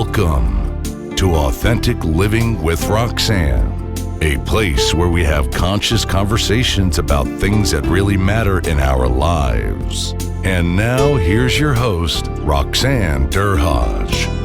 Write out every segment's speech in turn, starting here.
Welcome to Authentic Living with Roxanne, a place where we have conscious conversations about things that really matter in our lives. And now, here's your host, Roxanne Derhodge.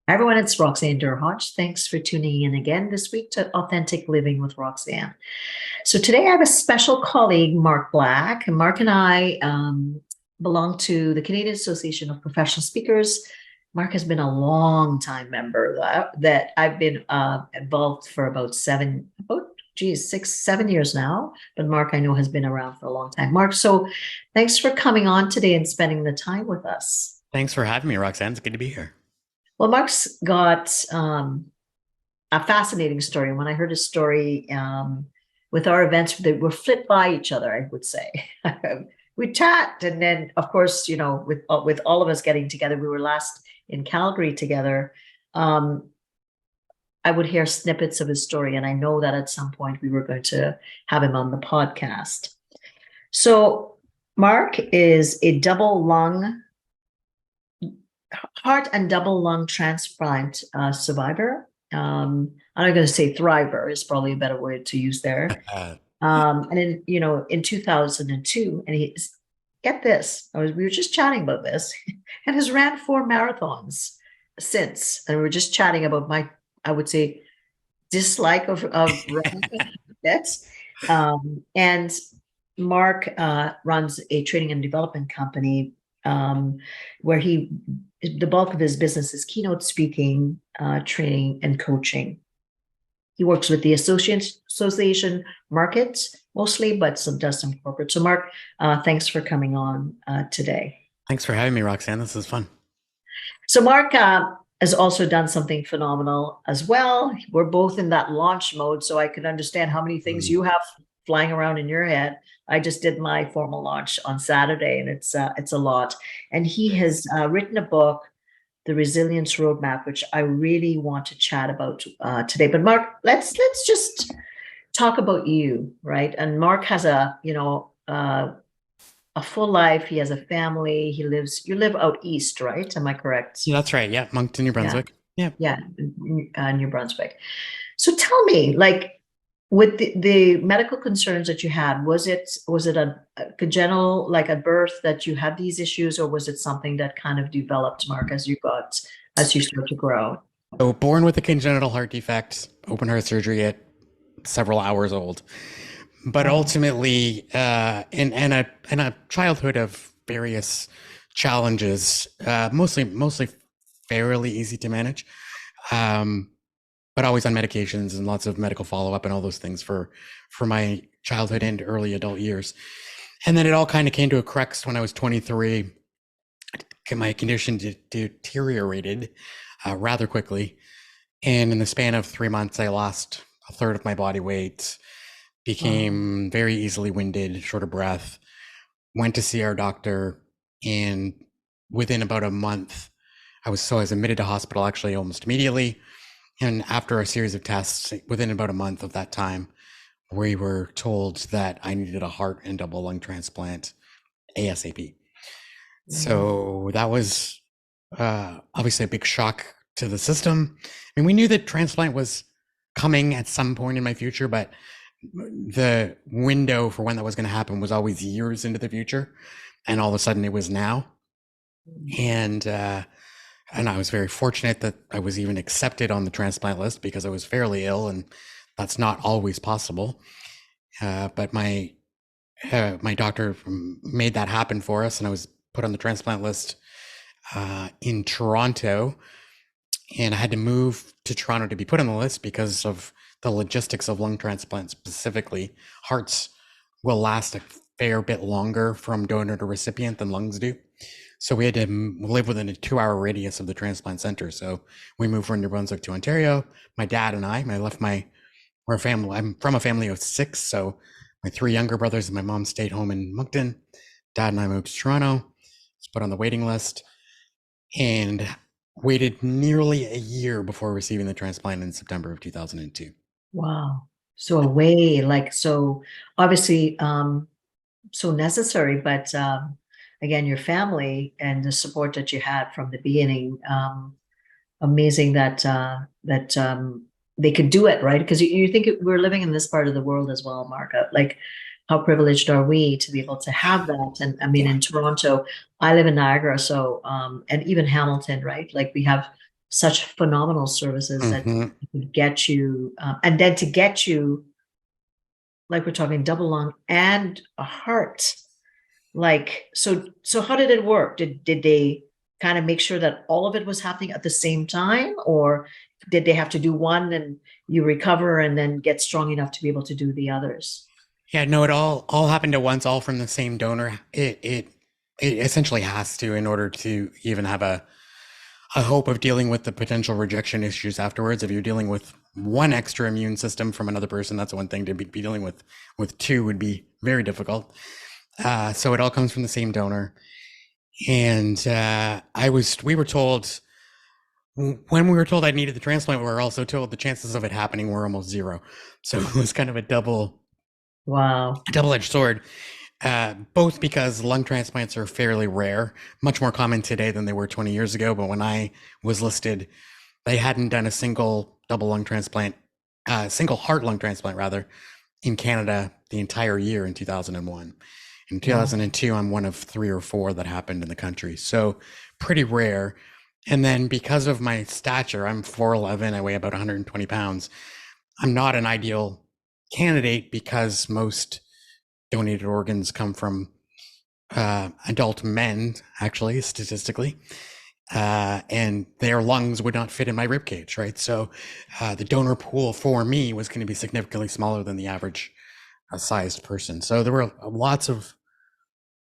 Hi everyone, it's Roxanne Derhodge. Thanks for tuning in again this week to Authentic Living with Roxanne. So today I have a special colleague, Mark Black, and Mark and I belong to the Canadian Association of Professional Speakers. Mark has been a long time member that I've been involved for about 6, 7 years now. But Mark, I know, has been around for a long time. Mark, so thanks for coming on today and spending the time with us. Thanks for having me, Roxanne. It's good to be here. Well, Mark's got a fascinating story. When I heard his story with our events, they were flipped by each other, I would say. We chat, and then, of course, you know, with all of us getting together, we were last in Calgary together. I would hear snippets of his story, and I know that at some point we were going to have him on the podcast. So Mark is a heart and double lung transplant survivor. I'm not going to say thriver is probably a better word to use there. And in 2002, and get this, we were just chatting about this, and has ran 4 marathons since. And we were just chatting about my, I would say, dislike of running bits. And Mark runs a training and development company where the bulk of his business is keynote speaking, training, and coaching. He works with the association markets mostly, but does some corporate. So Mark, thanks for coming on today. Thanks for having me, Roxanne. This is fun. So Mark has also done something phenomenal as well. We're both in that launch mode, so I can understand how many things you have flying around in your head. I just did my formal launch on Saturday, and it's a lot. And he has written a book, The Resilience Roadmap, which I really want to chat about today. But Mark, let's just talk about you, right? And Mark has a full life. He has a family. You live out east, right? Am I correct? Yeah, that's right. Yeah, Moncton, New Brunswick. Yeah, New Brunswick. So tell me, like, with the medical concerns that you had, was it a congenital, like at birth, that you had these issues, or was it something that kind of developed, Mark, as you started to grow? So born with a congenital heart defect, open heart surgery at several hours old, but ultimately in a childhood of various challenges, mostly fairly easy to manage. But always on medications and lots of medical follow-up and all those things for my childhood and early adult years. And then it all kind of came to a crux when I was 23. My condition deteriorated rather quickly. And in the span of 3 months, I lost a third of my body weight, became very easily winded, short of breath, went to see our doctor. And within about a month, I was admitted to hospital actually almost immediately. And after a series of tests, within about a month of that time, we were told that I needed a heart and double lung transplant ASAP. So that was obviously a big shock to the system. I mean, we knew that transplant was coming at some point in my future, but the window for when that was going to happen was always years into the future. And all of a sudden it was now. And I was very fortunate that I was even accepted on the transplant list because I was fairly ill, and that's not always possible. But my doctor made that happen for us, and I was put on the transplant list in Toronto. And I had to move to Toronto to be put on the list because of the logistics of lung transplant specifically. Hearts will last a fair bit longer from donor to recipient than lungs do. So we had to live within a 2-hour radius of the transplant center. So we moved from New Brunswick to Ontario. My dad and I left we're a family. I'm from a family of 6. So my 3 younger brothers and my mom stayed home in Moncton. Dad and I moved to Toronto, was put on the waiting list, and waited nearly a year before receiving the transplant in September of 2002. Wow. So away, like, so obviously, so necessary, but again, your family and the support that you had from the beginning, amazing that they could do it, right? Because you think we're living in this part of the world as well, Marga. Like, how privileged are we to be able to have that? And I mean, Yeah. in Toronto, I live in Niagara, so and even Hamilton, right? Like, we have such phenomenal services that Mm-hmm. could get you, and then to get you, like we're talking double lung and a heart. Like, so how did it work? Did they kind of make sure that all of it was happening at the same time, or did they have to do one and you recover and then get strong enough to be able to do the others? Yeah, no, it all happened at once, all from the same donor. It essentially has to, in order to even have a hope of dealing with the potential rejection issues afterwards. If you're dealing with one extra immune system from another person, that's one thing. To be dealing with two would be very difficult. So it all comes from the same donor. And we were told, when we were told I needed the transplant, we were also told the chances of it happening were almost zero. So it was kind of a Wow. double-edged sword. Both because lung transplants are fairly rare, much more common today than they were 20 years ago. But when I was listed, they hadn't done a single double lung transplant, single heart lung transplant rather, in Canada the entire year in 2001. In Wow. 2002, I'm one of 3 or 4 that happened in the country. So pretty rare. And then because of my stature, I'm 4'11", I weigh about 120 pounds. I'm not an ideal candidate because most donated organs come from adult men, actually, statistically, and their lungs would not fit in my rib cage, right? So the donor pool for me was going to be significantly smaller than the average sized person. So there were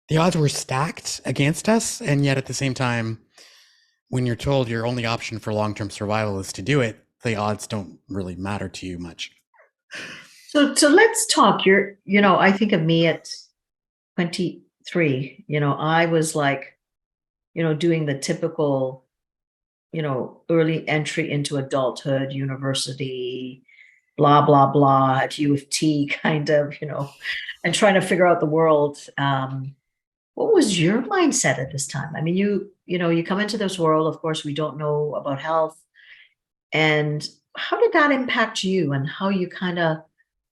the odds were stacked against us, and yet at the same time, when you're told your only option for long-term survival is to do it, the odds don't really matter to you much. So let's talk. I think of me at 23. I was like, doing the typical, early entry into adulthood, university, blah, blah, blah, at U of T, kind of, and trying to figure out the world. What was your mindset at this time? I mean, you come into this world, of course, we don't know about health. And how did that impact you and how you kind of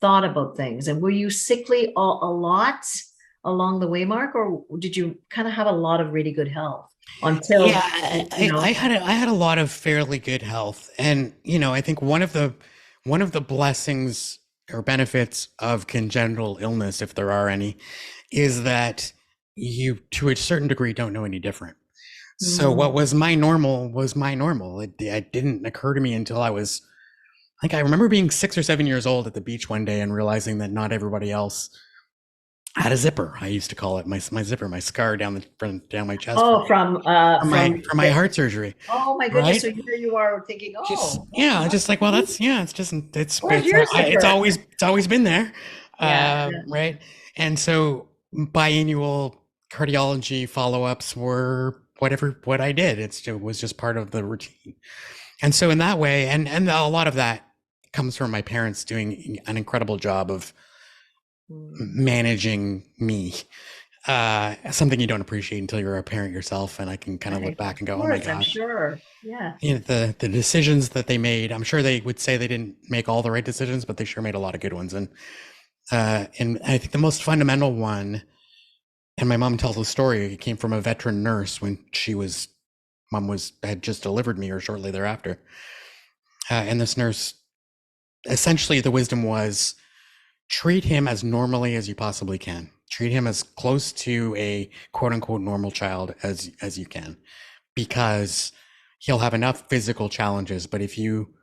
thought about things? And were you sickly a lot along the way, Mark, or did you kind of have a lot of really good health Yeah, until, I had a lot of fairly good health, and I think one of the blessings or benefits of congenital illness, if there are any, is that you, to a certain degree, don't know any different. So what Mm. was my normal was my normal. It didn't occur to me until I remember being 6 or 7 years old at the beach one day and realizing that not everybody else had a zipper. I used to call it my zipper, my scar down the front, down my chest Oh, from my heart surgery, oh my goodness. right? So here you are thinking, Just oh, yeah, just like, well, that's yeah, where's your zipper? it's always been there, Yeah. right? And so biannual cardiology follow-ups were what I did. It was just part of the routine. And so in that way, and a lot of that comes from my parents doing an incredible job of Mm. managing me. Something you don't appreciate until you're a parent yourself. And I can kind of look Of back and go, oh my course, I'm gosh, sure. Yeah. the decisions that they made. I'm sure they would say they didn't make all the right decisions, but they sure made a lot of good ones. And I think the most fundamental one, and my mom tells a story, it came from a veteran nurse when mom had just delivered me or shortly thereafter. And this nurse, essentially the wisdom was, treat him as normally as you possibly can. Treat him as close to a quote unquote normal child as you can, because he'll have enough physical challenges, but if you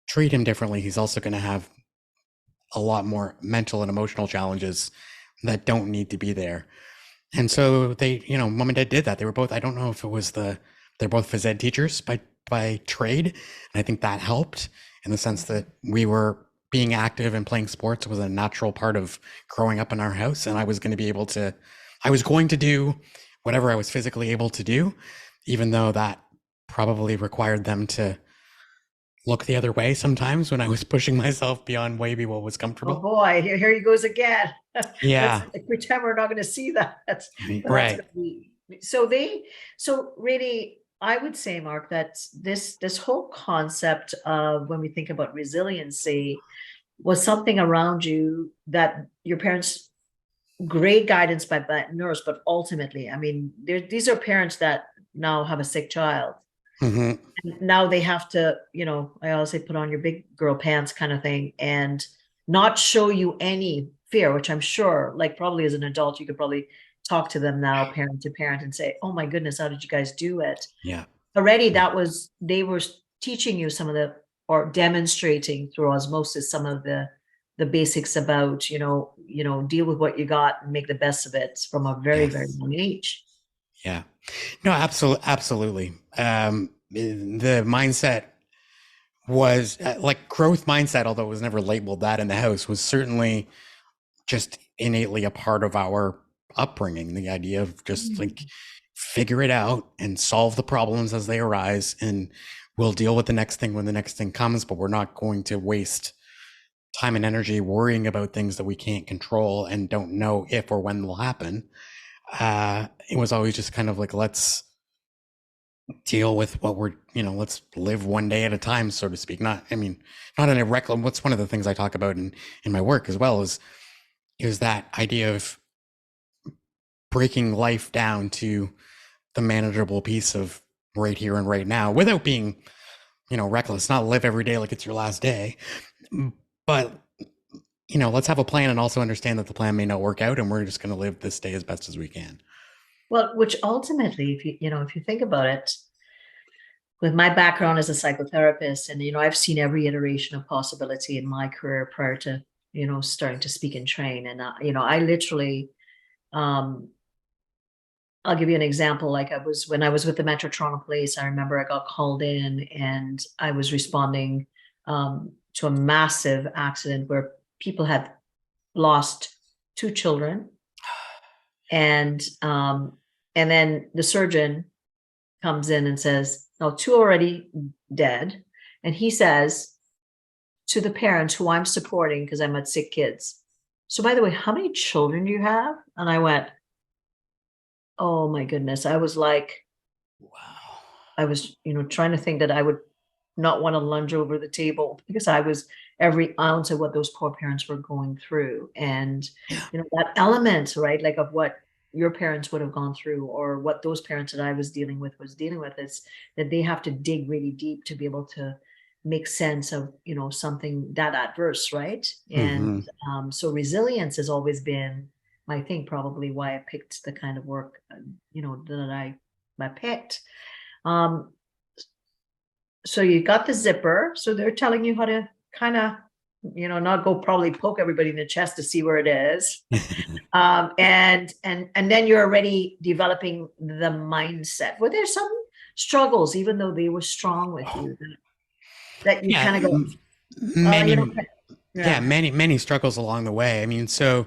treat him differently, he's also going to have a lot more mental and emotional challenges that don't need to be there. And so they, mom and dad did that. They were both, I don't know if it was they're both phys ed teachers by trade. And I think that helped in the sense that we were being active and playing sports was a natural part of growing up in our house. And I was going to be able to I was going to do whatever I was physically able to do, even though that probably required them to look the other way sometimes when I was pushing myself beyond maybe what was Oh comfortable. boy, here he goes again. Yeah. Let's pretend we're not going to see that. That's Right. gonna be, so really, I would say, Mark, that this whole concept of when we think about resiliency was something around you that your parents, great guidance by nurse, but ultimately, I mean, these are parents that now have a sick child. Hmm. Now they have to, I always say, put on your big girl pants kind of thing and not show you any fear, which I'm sure, like, probably as an adult, you could probably talk to them now, parent to parent, and say, oh my goodness, how did you guys do it? Yeah. Already they were teaching you some of the, or demonstrating through osmosis, some of the basics about, deal with what you got and make the best of it from a very, very Yes. young age. Yeah. No, absolutely. The mindset was like growth mindset, although it was never labeled that in the house, was certainly just innately a part of our upbringing. The idea of just like figure it out and solve the problems as they arise, and we'll deal with the next thing when the next thing comes, but we're not going to waste time and energy worrying about things that we can't control and don't know if or when they'll happen. It was always just kind of like, let's deal with what we're, let's live one day at a time, so to speak. Not in a reckless, what's one of the things I talk about in my work as well is that idea of breaking life down to the manageable piece of right here and right now without being, reckless. Not live every day like it's your last day, but let's have a plan and also understand that the plan may not work out, and we're just going to live this day as best as we can. Well, which ultimately, if you think about it, with my background as a psychotherapist, and I've seen every iteration of possibility in my career prior to starting to speak and train, and I literally, um, I'll give you an example. Like, when I was with the Metro Toronto Police, I remember I got called in and I was responding to a massive accident where people had lost two children, and then the surgeon comes in and says, no, two already dead. And he says to the parents who I'm supporting, because I'm at sick kids, so by the way, how many children do you have? And I went, oh my goodness. I was like, Wow. I was, trying to think that I would not want to lunge over the table, because I was every ounce of what those poor parents were going through. And, that element, right, like of what your parents would have gone through, or what those parents that I was dealing with is that they have to dig really deep to be able to make sense of, something that adverse, right? Mm-hmm. And so resilience has always been my thing, probably why I picked the kind of work, that I picked. So you got the zipper. So they're telling you how to kind of, not go probably poke everybody in the chest to see where it is. And then you're already developing the mindset. Were there some struggles, even though they were strong with you, that you kind of go, many struggles along the way. I mean, so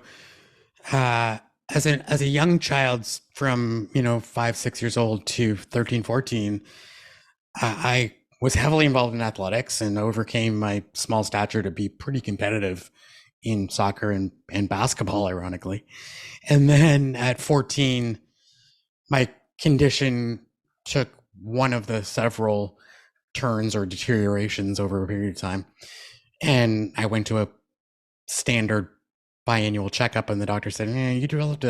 as a young child from 5-6 years old to 13, 14, I was heavily involved in athletics and overcame my small stature to be pretty competitive in soccer and basketball, ironically. And then at 14, my condition took one of the several turns or deteriorations over a period of time. And I went to a standard biannual checkup, and the doctor said, you developed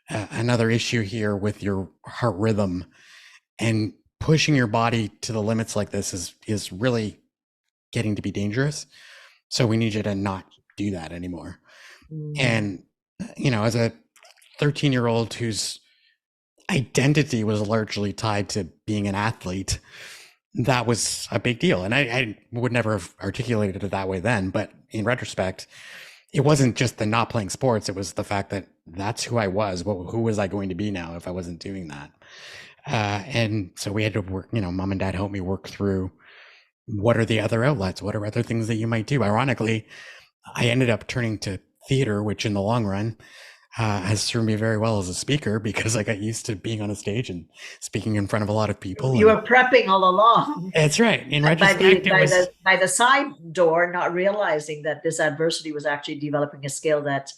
another issue here with your heart rhythm, and pushing your body to the limits like this is really getting to be dangerous. So we need you to not do that anymore. And, as a 13-year-old whose identity was largely tied to being an athlete, that was a big deal. And I would never have articulated it that way then, but in retrospect, it wasn't just the not playing sports. It was the fact that that's who I was. Who was I going to be now if I wasn't doing that? And so we had to work, mom and dad helped me work through what are the other outlets? What are other things that you might do? Ironically, I ended up turning to theater, which in the long run has served me very well as a speaker because I got used to being on a stage and speaking in front of a lot of people. You And were prepping all along. that's right. In by the retrospect, it by was, the by the side door, not realizing that this adversity was actually developing a skill that,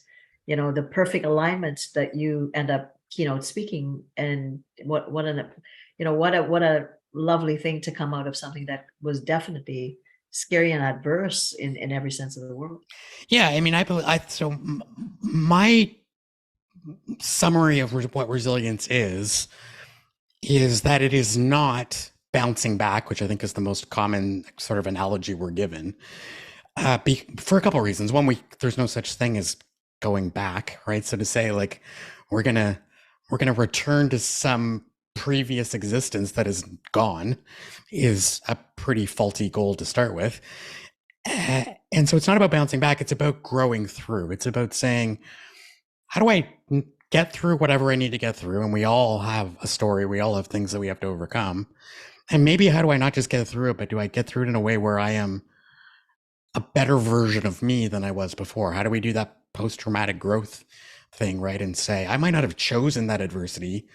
the perfect alignment that you end up keynote speaking. And what a lovely thing to come out of something that was definitely scary and adverse in every sense of the word. yeah, I mean, my summary of what resilience is that it is not bouncing back, which I think is the most common sort of analogy we're given, for a couple of reasons. One, there's no such thing as going back, right? So to say like we're gonna return to some previous existence that is gone is a pretty faulty goal to start with. And so it's not about bouncing back, it's about growing through. It's about saying, how do I get through whatever I need to get through? And we all have a story, we all have things that we have to overcome. And maybe how do I not just get through it, but do I get through it in a way where I am a better version of me than I was before? How do we do that post-traumatic growth thing, right? And say, I might not have chosen that adversity,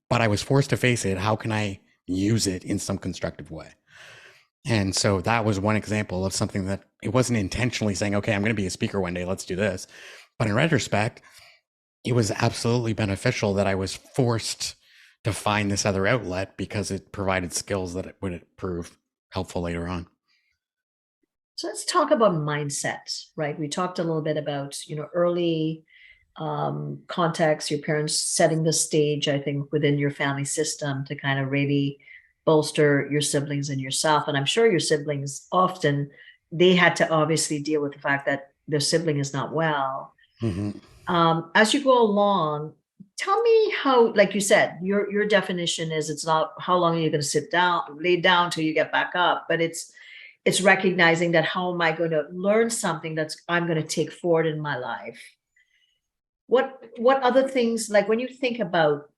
but I was forced to face it. How can I use it in some constructive way? And so that was one example of something that it wasn't intentionally saying, okay, I'm going to be a speaker one day, let's do this. But in retrospect, it was absolutely beneficial that I was forced to find this other outlet because it provided skills that it would prove helpful later on. So let's talk about mindset, right? We talked a little bit about, early context, your parents setting the stage, I think, within your family system to kind of really bolster your siblings and yourself. And I'm sure your siblings often, they had to obviously deal with the fact that their sibling is not well. Mm-hmm. As you go along, tell me how, like you said, your definition is it's not how long are you going to lay down till you get back up, but it's recognizing that how am I going to learn something I'm going to take forward in my life. What other things, like when you think about,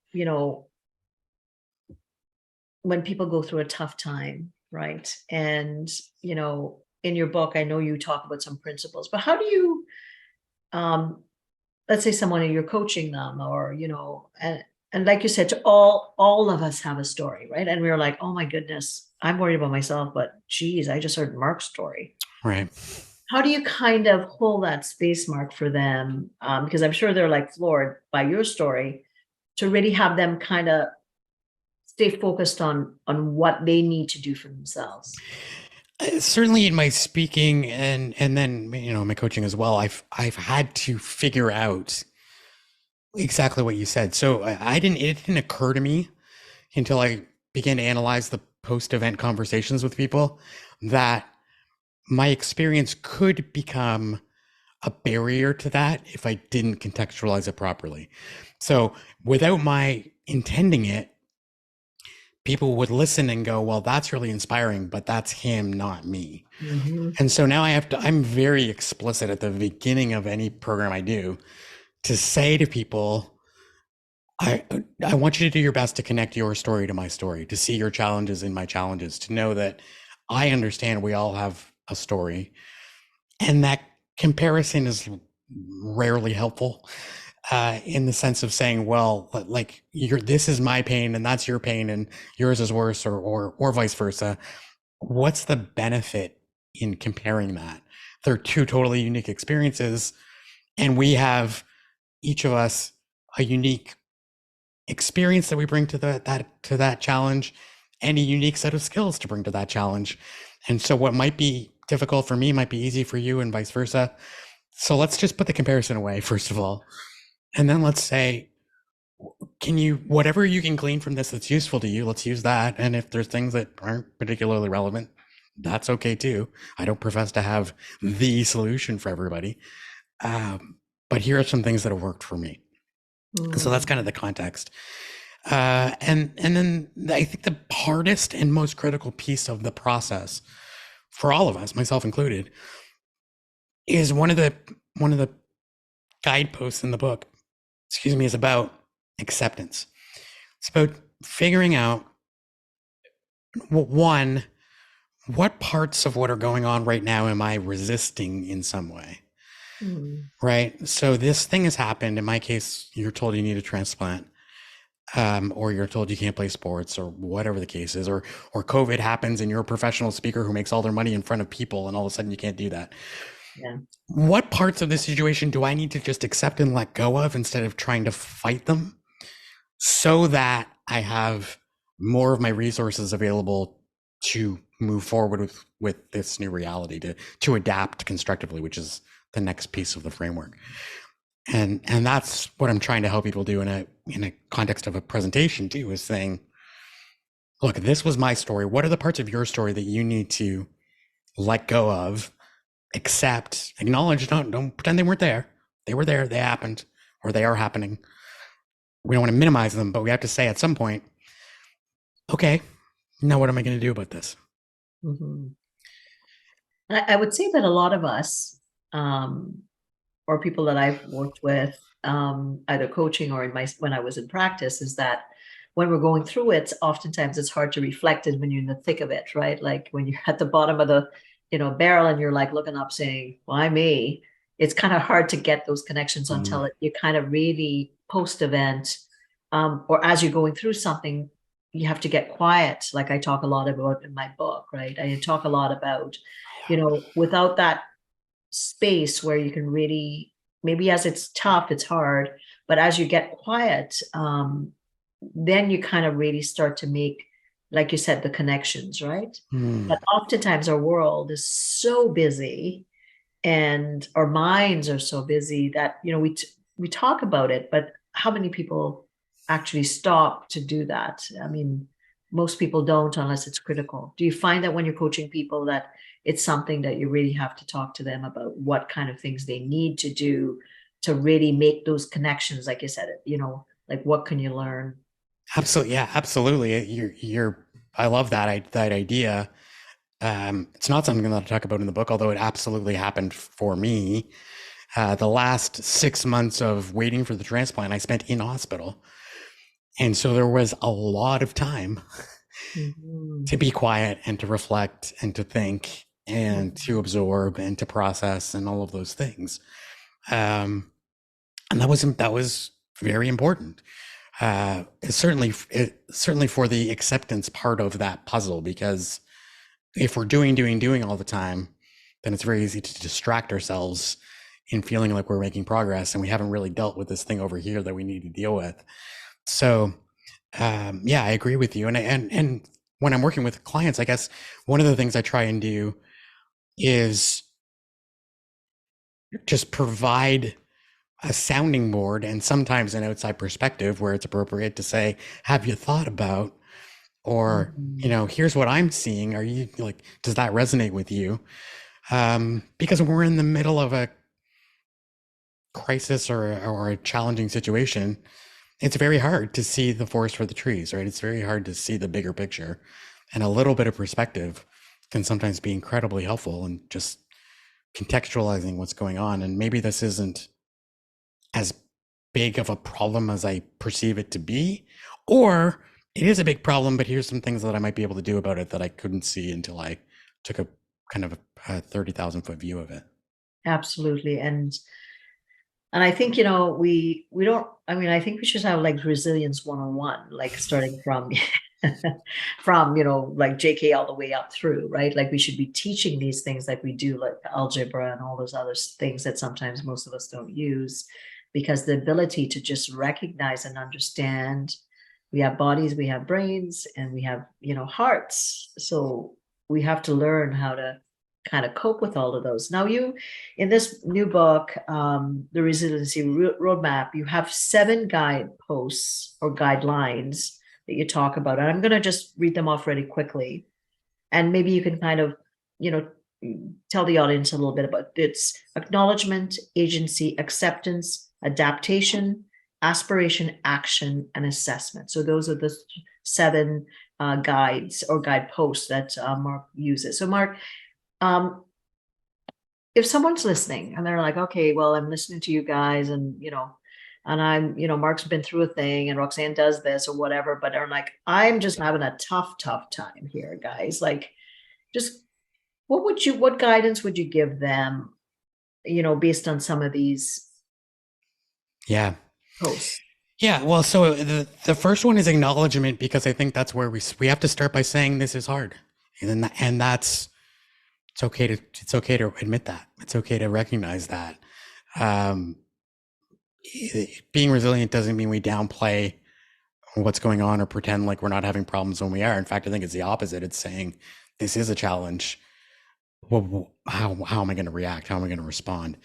when people go through a tough time, right? And, in your book, I know you talk about some principles, but how do you, let's say someone you're coaching them or, and like you said, to all of us have a story, right? And we were like, oh my goodness, I'm worried about myself, but geez, I just heard Mark's story. Right. How do you kind of hold that space, Mark, for them? Because I'm sure they're like floored by your story, to really have them kind of stay focused on what they need to do for themselves. Certainly in my speaking and then my coaching as well, I've had to figure out exactly what you said. So it didn't occur to me until I began to analyze the post-event conversations with people that my experience could become a barrier to that if I didn't contextualize it properly. So without my intending it, people would listen and go, well, that's really inspiring, but that's him, not me. Mm-hmm. And so now I'm very explicit at the beginning of any program I do to say to people, I want you to do your best to connect your story to my story, to see your challenges in my challenges, to know that I understand we all have a story. And that comparison is rarely helpful in the sense of saying, well, like this is my pain and that's your pain and yours is worse or vice versa. What's the benefit in comparing that? They're two totally unique experiences. And we have each of us a unique experience that we bring to that challenge and a unique set of skills to bring to that challenge. And so what might be difficult for me might be easy for you and vice versa. So let's just put the comparison away, first of all. And then let's say, whatever you can glean from this that's useful to you, let's use that. And if there's things that aren't particularly relevant, that's okay too. I don't profess to have the solution for everybody. But here are some things that have worked for me. So that's kind of the context. And then I think the hardest and most critical piece of the process for all of us, myself included, is one of the guideposts in the book, is about acceptance. It's about figuring out, one, what parts of what are going on right now am I resisting in some way? right? So this thing has happened. In my case, you're told you need a transplant, or you're told you can't play sports, or whatever the case is, or COVID happens and you're a professional speaker who makes all their money in front of people, and all of a sudden you can't do that. Yeah. What parts of this situation do I need to just accept and let go of instead of trying to fight them, so that I have more of my resources available to move forward with this new reality, to adapt constructively, which is the next piece of the framework. And that's what I'm trying to help people do in a context of a presentation too, is saying, look, this was my story. What are the parts of your story that you need to let go of, accept, acknowledge? Don't pretend they weren't there. They were there, they happened, or they are happening. We don't want to minimize them, but we have to say at some point, okay, now what am I going to do about this? Mm-hmm. I would say that a lot of us, or people that I've worked with, either coaching or when I was in practice, is that when we're going through it, oftentimes it's hard to reflect it when you're in the thick of it, right? Like when you're at the bottom of the, barrel and you're like looking up saying, why me? It's kind of hard to get those connections until you kind of really post-event, or as you're going through something, you have to get quiet. Like I talk a lot about in my book, right? I talk a lot about, without that space where you can really, maybe as it's tough, it's hard, but as you get quiet, then you kind of really start to make, like you said, the connections, right? But oftentimes our world is so busy and our minds are so busy that, we talk about it, but how many people actually stop to do that? I mean, most people don't unless it's critical. Do you find that when you're coaching people that it's something that you really have to talk to them about, what kind of things they need to do to really make those connections? Like you said, like what can you learn? Absolutely. Yeah, absolutely. I love that idea. It's not something that I talk about in the book, although it absolutely happened for me. The last 6 months of waiting for the transplant, I spent in hospital. And so there was a lot of time to be quiet and to reflect and to think and to absorb and to process and all of those things. And that was very important. Certainly for the acceptance part of that puzzle, because if we're doing all the time, then it's very easy to distract ourselves in feeling like we're making progress and we haven't really dealt with this thing over here that we need to deal with. So yeah, I agree with you. And when I'm working with clients, I guess one of the things I try and do is just provide a sounding board and sometimes an outside perspective where it's appropriate to say, have you thought about, or, here's what I'm seeing. Are you like, does that resonate with you? Because when we're in the middle of a crisis or a challenging situation, it's very hard to see the forest for the trees, right? It's very hard to see the bigger picture, and a little bit of perspective can sometimes be incredibly helpful in just contextualizing what's going on. And maybe this isn't as big of a problem as I perceive it to be, or it is a big problem, but here's some things that I might be able to do about it that I couldn't see until I took a kind of a 30,000 foot view of it. Absolutely. And I think, we don't, I mean, I think we should have like resilience 101, like starting from, like JK all the way up through, right? Like we should be teaching these things like we do, like algebra and all those other things that sometimes most of us don't use, because the ability to just recognize and understand, we have bodies, we have brains, and we have, hearts. So we have to learn how to kind of cope with all of those. Now, you, in this new book, the Resiliency Roadmap, you have 7 guideposts or guidelines that you talk about. And I'm going to just read them off really quickly. And maybe you can kind of, tell the audience a little bit about it's acknowledgement, agency, acceptance, adaptation, aspiration, action, and assessment. So those are the 7 guides or guideposts that Mark uses. So Mark, if someone's listening and they're like, okay, well, I'm listening to you guys and, and I'm, Mark's been through a thing and Roxanne does this or whatever, but they're like, I'm just having a tough time here, guys. Like, just what guidance would you give them based on some of these Yeah. posts? Yeah. Well, so the first one is acknowledgement, because I think that's where we have to start by saying this is hard, and that's it's okay to admit that. It's okay to recognize that. Um, Being resilient doesn't mean we downplay what's going on or pretend like we're not having problems when we are. In fact, I think it's the opposite. It's saying this is a challenge. Well, how am I going to react? How am I going to respond?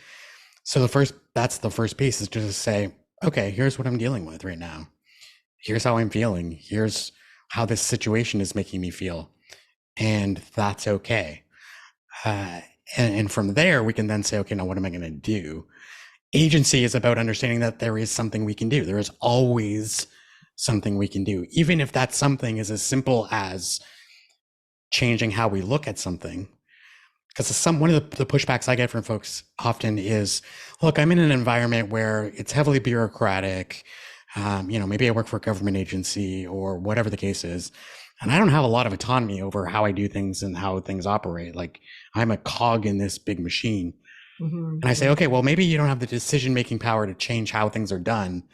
So that's the first piece, is just to say, okay, here's what I'm dealing with right now. Here's how I'm feeling. Here's how this situation is making me feel. And that's okay. And from there, we can then say, okay, now what am I going to do? Agency is about understanding that there is something we can do. There is always something we can do, even if that something is as simple as changing how we look at something. Because one of the pushbacks I get from folks often is, look, I'm in an environment where it's heavily bureaucratic. Maybe I work for a government agency or whatever the case is, and I don't have a lot of autonomy over how I do things and how things operate. Like, I'm a cog in this big machine. Mm-hmm. And I say, okay, well, maybe you don't have the decision-making power to change how things are done,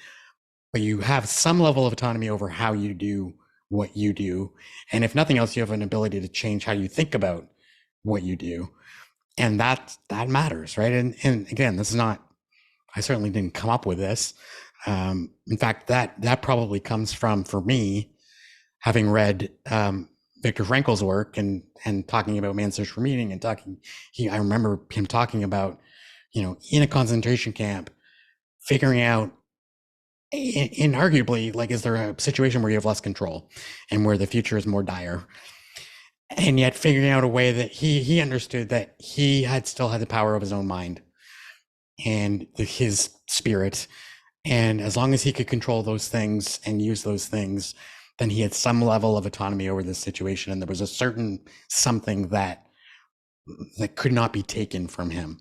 but you have some level of autonomy over how you do what you do. And if nothing else, you have an ability to change how you think about what you do. And that matters, right? And again, this is not, I certainly didn't come up with this. In fact, that probably comes from, for me, having read Viktor Frankl's work and talking about Man's Search for Meaning, and I remember him talking about, in a concentration camp, figuring out, inarguably, like, is there a situation where you have less control and where the future is more dire? And yet figuring out a way that he understood that he still had the power of his own mind and his spirit. And as long as he could control those things and use those things, then he had some level of autonomy over this situation. And there was a certain something that could not be taken from him.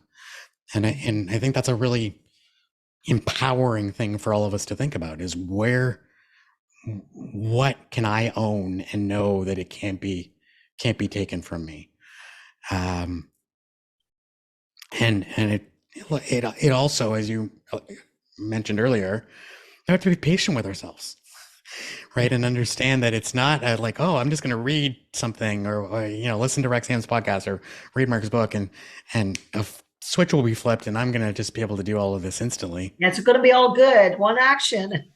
And I think that's a really empowering thing for all of us to think about, is what can I own and know that it can't be taken from me. And it also, as you mentioned earlier, we have to be patient with ourselves, right? And understand that it's not like, oh, I'm just going to read something or listen to Roxanne's podcast or read Mark's book and a switch will be flipped and I'm going to just be able to do all of this instantly. Yeah, it's going to be all good. One action.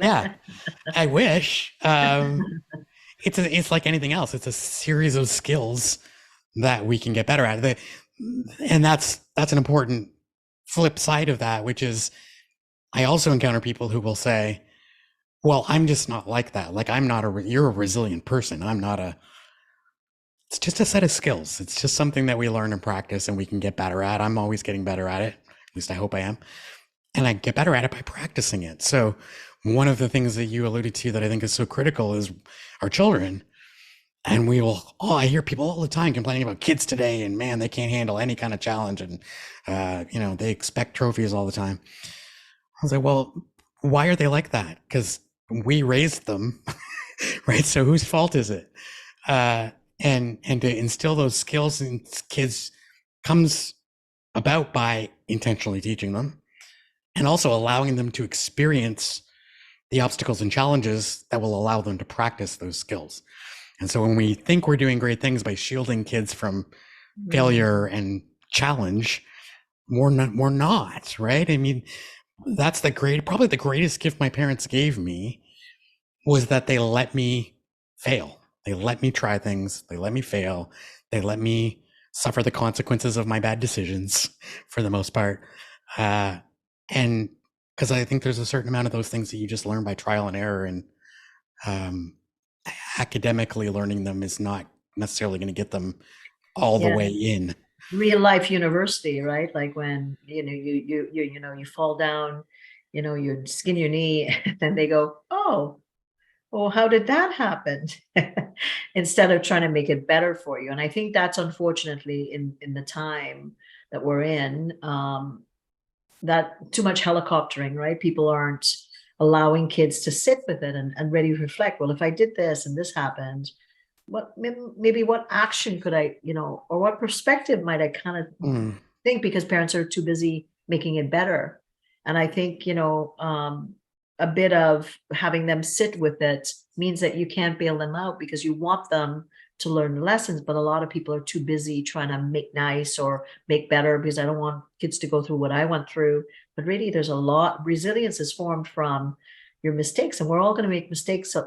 Yeah, I wish. It's like anything else. It's a series of skills that we can get better at. And that's an important flip side of that, which is, I also encounter people who will say, well, I'm just not like that. Like, you're a resilient person. It's just a set of skills. It's just something that we learn and practice and we can get better at. I'm always getting better at it. At least I hope I am. And I get better at it by practicing it. So one of the things that you alluded to that I think is so critical is our children. And I hear people all the time complaining about kids today, and man, they can't handle any kind of challenge. And, they expect trophies all the time. I was like, well, why are they like that? Because we raised them, right? So whose fault is it? And to instill those skills in kids comes about by intentionally teaching them and also allowing them to experience the obstacles and challenges that will allow them to practice those skills. And so when we think we're doing great things by shielding kids from failure and challenge, we're not, right? I mean, that's probably the greatest gift my parents gave me, was that they let me fail. They let me try things. They let me fail. They let me suffer the consequences of my bad decisions for the most part. And because I think there's a certain amount of those things that you just learn by trial and error, and academically learning them is not necessarily going to get them all the way in. Real life university, right? Like when you fall down, you skin your knee, and they go, oh, well, how did that happen? Instead of trying to make it better for you. And I think that's unfortunately in the time that we're in, that too much helicoptering, right? People aren't allowing kids to sit with it and really reflect. Well, if I did this and this happened, what action could I, or what perspective might I kind of think because parents are too busy making it better. And I think, a bit of having them sit with it means that you can't bail them out because you want them to learn the lessons, but a lot of people are too busy trying to make nice or make better because I don't want kids to go through what I went through. But really, there's a lot, resilience is formed from your mistakes, and we're all going to make mistakes, and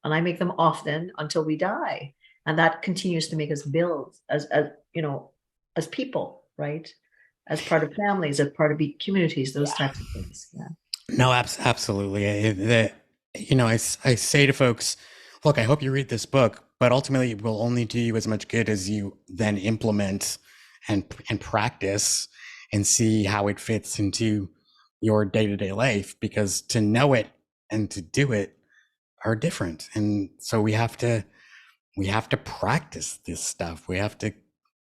I make them often until we die. And that continues to make us build as people, right? As part of families, as part of communities, those types of things. Yeah. No, absolutely. I say to folks, look, I hope you read this book, but ultimately it will only do you as much good as you then implement and practice and see how it fits into your day-to-day life, because to know it and to do it are different. And so we have to practice this stuff. We have to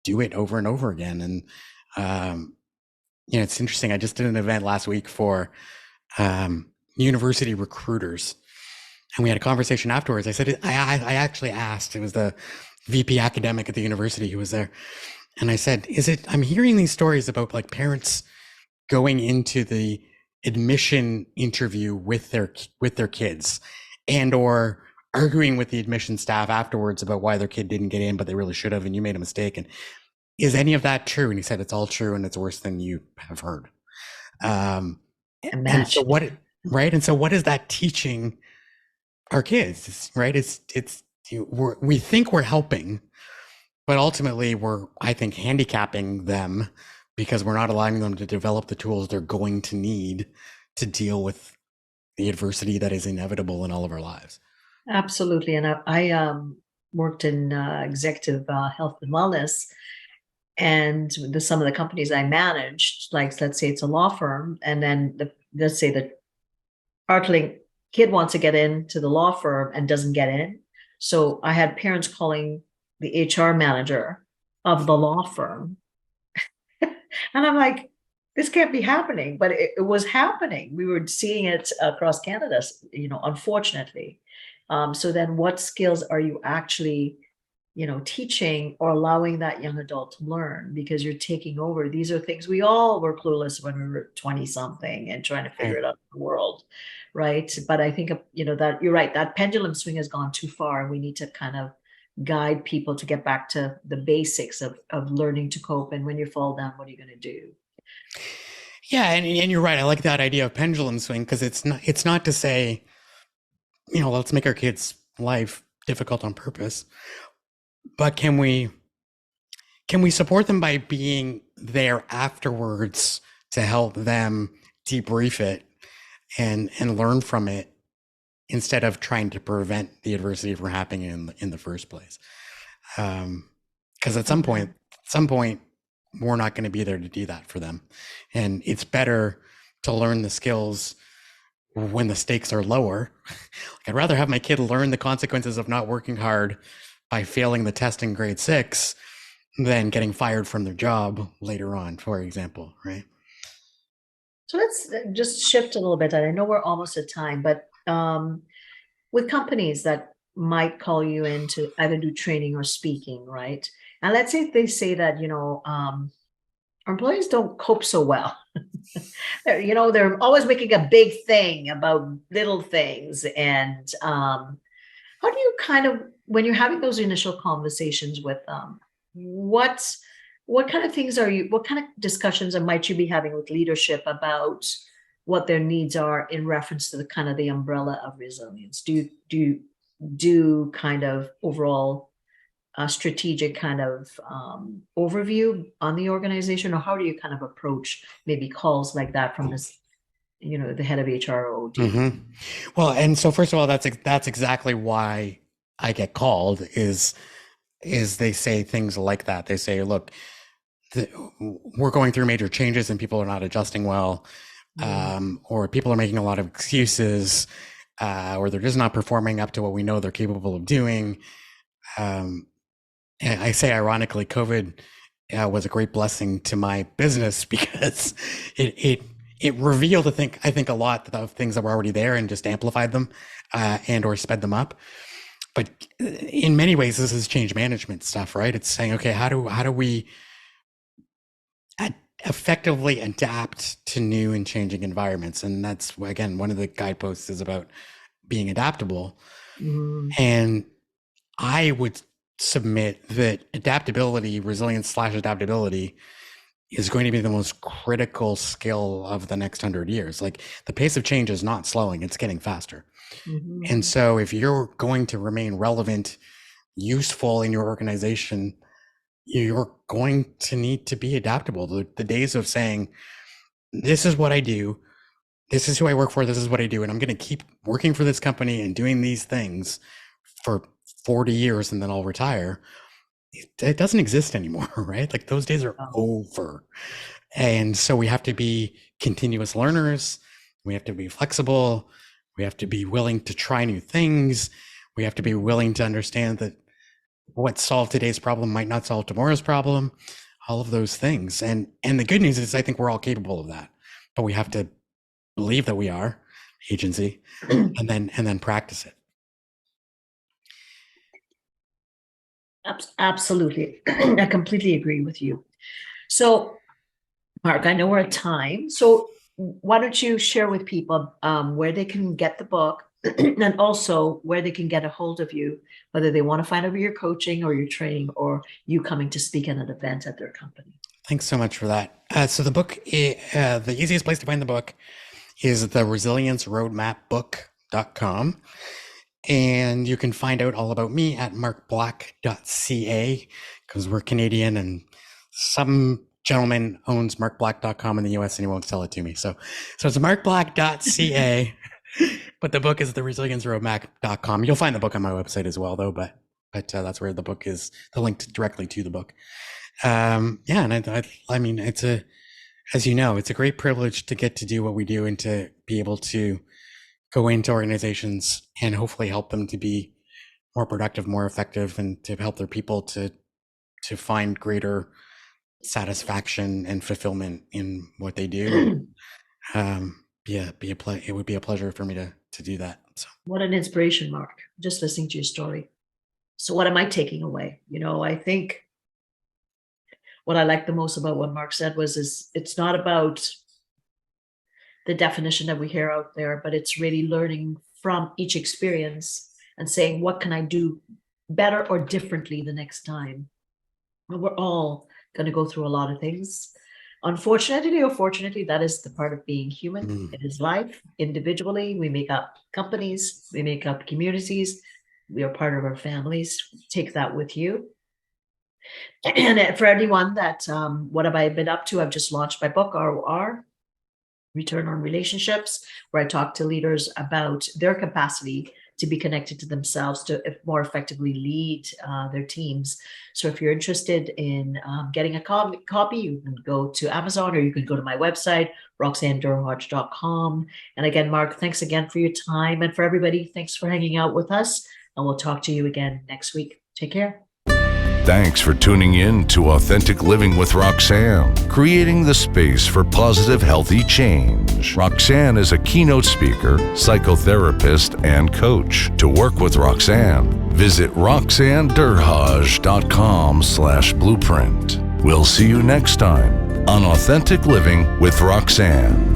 do it over and over again. And it's interesting. I just did an event last week for university recruiters, and we had a conversation afterwards. I said, I actually asked, it was the VP academic at the university who was there, and I said, I'm hearing these stories about like parents going into the admission interview with their kids, and or arguing with the admission staff afterwards about why their kid didn't get in, but they really should have, and you made a mistake. And is any of that true? And he said, it's all true, and it's worse than you have heard. And so what is that teaching our kids? Right? We think we're helping, but ultimately we're, I think, handicapping them because we're not allowing them to develop the tools they're going to need to deal with the adversity that is inevitable in all of our lives. Absolutely. And I worked in executive health and wellness, and some of the companies I managed, like let's say it's a law firm, and then let's say the Artling kid wants to get into the law firm and doesn't get in. So I had parents calling the HR manager of the law firm. And I'm like, this can't be happening, but it was happening. We were seeing it across Canada, unfortunately. So then what skills are you actually, teaching or allowing that young adult to learn, because you're taking over? These are things we all were clueless when we were 20 something and trying to figure it out in the world. Right. But I think, that you're right, that pendulum swing has gone too far, and we need to kind of guide people to get back to the basics of learning to cope. And when you fall down, what are you going to do? Yeah. And you're right. I like that idea of pendulum swing, because it's not to say, let's make our kids' life difficult on purpose, but can we support them by being there afterwards to help them debrief it and learn from it, instead of trying to prevent the adversity from happening in the first place? Because at some point, we're not going to be there to do that for them. And it's better to learn the skills when the stakes are lower. I'd rather have my kid learn the consequences of not working hard by failing the test in grade 6 than getting fired from their job later on, for example, right? So let's just shift a little bit. I know we're almost at time, but with companies that might call you in to either do training or speaking, right? And let's say they say that, our employees don't cope so well. They're always making a big thing about little things. And how do you kind of, when you're having those initial conversations with them, what kind of things what kind of discussions might you be having with leadership about what their needs are in reference to the kind of the umbrella of resilience? Do you do kind of overall strategic kind of overview on the organization, or how do you kind of approach maybe calls like that from this, the head of HRO? Mm-hmm. Well, and so first of all, that's exactly why I get called, is they say things like that. They say, look, we're going through major changes and people are not adjusting well, or people are making a lot of excuses, or they're just not performing up to what we know they're capable of doing. And I say, ironically, COVID was a great blessing to my business, because it revealed, I think a lot of things that were already there and just amplified them, and or sped them up. But in many ways, this is change management stuff, right? It's saying, okay, how do we effectively adapt to new and changing environments. And that's, again, one of the guideposts is about being adaptable. And I would submit that adaptability, resilience/adaptability is going to be the most critical skill of the next 100 years. Like, the pace of change is not slowing, it's getting faster. And so if you're going to remain relevant, useful in your organization, you're going to need to be adaptable. The days of saying, this is what I do, this is who I work for, this is what I do, and I'm going to keep working for this company and doing these things for 40 years and then I'll retire, it doesn't exist anymore, right? Like, those days are over. And so we have to be continuous learners. We have to be flexible. We have to be willing to try new things. We have to be willing to understand that what solved today's problem might not solve tomorrow's problem, all of those things. And the good news is I think we're all capable of that, but we have to believe that we are agency and then practice it. Absolutely. I completely agree with you. So, Mark, I know we're at time. So why don't you share with people where they can get the book and also where they can get a hold of you, whether they want to find out your coaching or your training or you coming to speak at an event at their company. Thanks so much for that. So the book, the easiest place to find the book is the resilienceroadmapbook.com. And you can find out all about me at markblack.ca, because we're Canadian and some gentleman owns markblack.com in the US and he won't sell it to me. So it's markblack.ca, but the book is the resilienceroadmap.com. You'll find the book on my website as well, though, but that's where the book is, the link directly to the book. And I mean, it's as you know, it's a great privilege to get to do what we do and to be able to go into organizations and hopefully help them to be more productive, more effective, and to help their people to find greater satisfaction and fulfillment in what they do. It would be a pleasure for me to do that. So. What an inspiration, Mark, just listening to your story. So what am I taking away? I think what I like the most about what Mark said is it's not about the definition that we hear out there, but it's really learning from each experience and saying, what can I do better or differently the next time? And we're all going to go through a lot of things. Unfortunately or fortunately, that is the part of being human. It is life. Individually, we make up companies, we make up communities, we are part of our families. Take that with you. And for anyone that, what have I been up to? I've just launched my book, ROR, Return on Relationships, where I talk to leaders about their capacity to be connected to themselves, to more effectively lead their teams. So if you're interested in getting a copy, you can go to Amazon or you can go to my website, roxannedurhodge.com. And again, Mark, thanks again for your time. And for everybody, thanks for hanging out with us. And we'll talk to you again next week. Take care. Thanks for tuning in to Authentic Living with Roxanne, creating the space for positive, healthy change. Roxanne is a keynote speaker, psychotherapist, and coach. To work with Roxanne, visit roxannedurhodge.com/blueprint. We'll see you next time on Authentic Living with Roxanne.